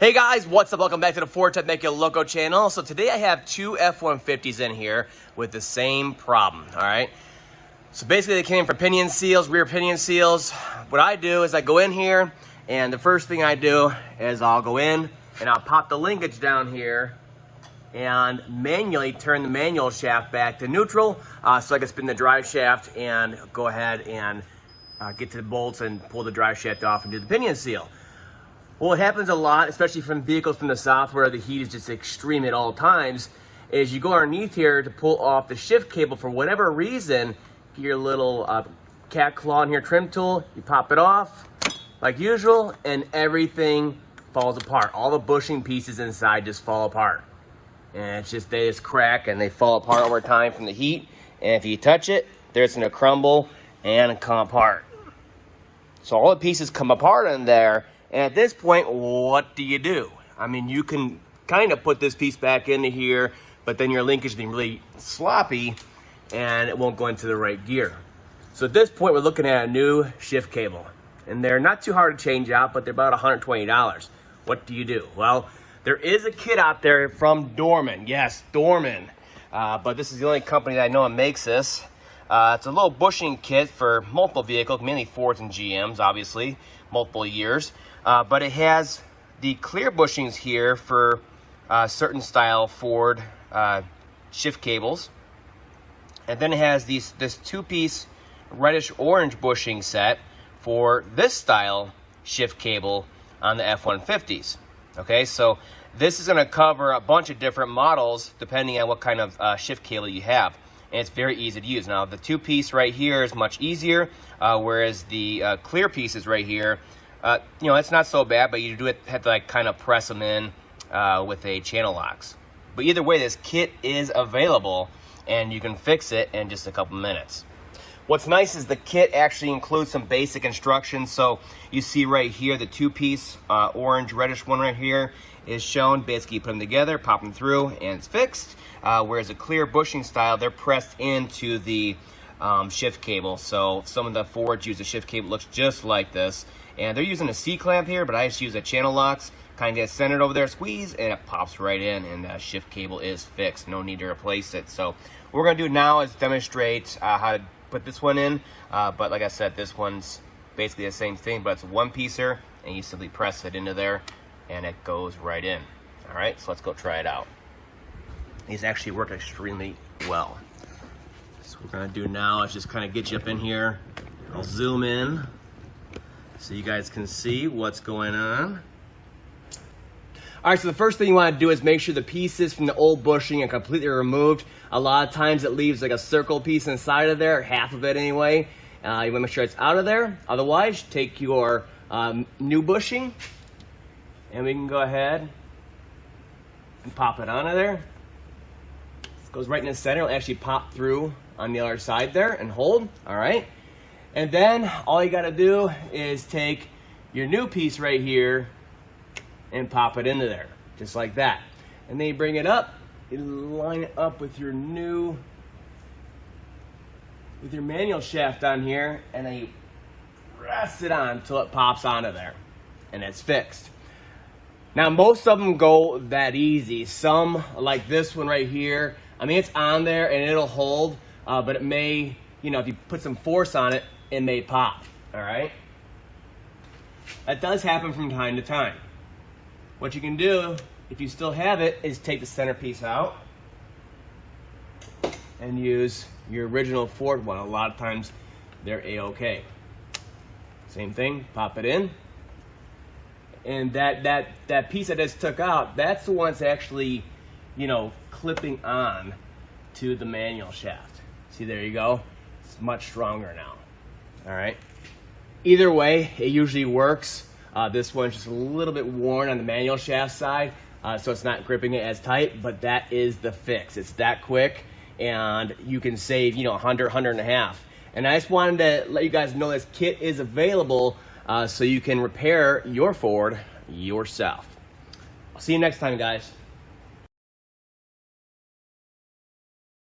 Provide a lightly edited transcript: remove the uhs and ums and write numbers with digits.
Hey guys, what's up? Welcome back to the FordTechMakuloco channel. So today I have two F-150s in here with the same problem, all right? So basically they came for pinion seals, rear pinion seals. What I do is I go in here and the first thing I do is I'll go in and I'll pop the linkage down here and manually turn the manual shaft back to neutral so I can spin the drive shaft and go ahead and get to the bolts and pull the drive shaft off and do the pinion seal. Well, what happens a lot, especially from vehicles from the south where the heat is just extreme at all times, is you go underneath here to pull off the shift cable for whatever reason, get your little cat claw in here trim tool, you pop it off like usual, and everything falls apart. All the bushing pieces inside just fall apart. And it's just, they just crack and they fall apart over time from the heat. And if you touch it, they're just gonna crumble and come apart. So all the pieces come apart in there. And at this point, what do you do? I mean, you can kind of put this piece back into here, but then your linkage is being really sloppy and it won't go into the right gear. So at this point, we're looking at a new shift cable. And they're not too hard to change out, but they're about $120. What do you do? Well, there is a kit out there from Dorman. Yes, Dorman. But this is the only company that I know that makes this. It's a little bushing kit for multiple vehicles, mainly Fords and GMs, obviously, multiple years. But it has the clear bushings here for certain style Ford shift cables. And then it has this two-piece reddish-orange bushing set for this style shift cable on the F-150s. Okay, so this is going to cover a bunch of different models depending on what kind of shift cable you have. And it's very easy to use. Now, the two-piece right here is much easier, whereas the clear pieces right here, you know, it's not so bad, but you do have to like kind of press them in with a channel locks. But either way, this kit is available and you can fix it in just a couple minutes. What's nice is the kit actually includes some basic instructions. So you see right here, the two-piece orange reddish one right here is shown. Basically, you put them together, pop them through, and it's fixed. Whereas a clear bushing style, they're pressed into the shift cable. So some of the Fords use a shift cable that looks just like this. And they're using a C-clamp here, but I just use a channel locks, kind of get centered over there, squeeze, and it pops right in, and the shift cable is fixed. No need to replace it. So what we're going to do now is demonstrate how to put this one in. But like I said, this one's basically the same thing, but it's a one-piecer, and you simply press it into there, and it goes right in. All right, so let's go try it out. These actually work extremely well. So what we're going to do now is just kind of get you up in here. I'll zoom in so you guys can see what's going on. All right, so the first thing you want to do is make sure the pieces from the old bushing are completely removed. A lot of times it leaves like a circle piece inside of there, half of it anyway. You want to make sure it's out of there. Otherwise, take your new bushing and we can go ahead and pop it onto there. It goes right in the center. It'll actually pop through on the other side there and hold. All right. And then all you got to do is take your new piece right here and pop it into there, just like that. And then you bring it up, you line it up with your new, with your manual shaft on here, and then you press it on until it pops onto there, and it's fixed. Now, most of them go that easy. Some, like this one right here, I mean, it's on there and it'll hold, but it may, you know, if you put some force on it, it may pop, all right? That does happen from time to time. What you can do, if you still have it, is take the centerpiece out and use your original Ford one. A lot of times, they're A-okay. Same thing, pop it in. And that piece I just took out, that's the one that's actually, you know, clipping on to the manual shaft. See, there you go. It's much stronger now. All right. Either way, it usually works. This one's just a little bit worn on the manual shaft side, so it's not gripping it as tight, but that is the fix. It's that quick, and you can save, you know, $100, $150. And I just wanted to let you guys know this kit is available so you can repair your Ford yourself. I'll see you next time, guys.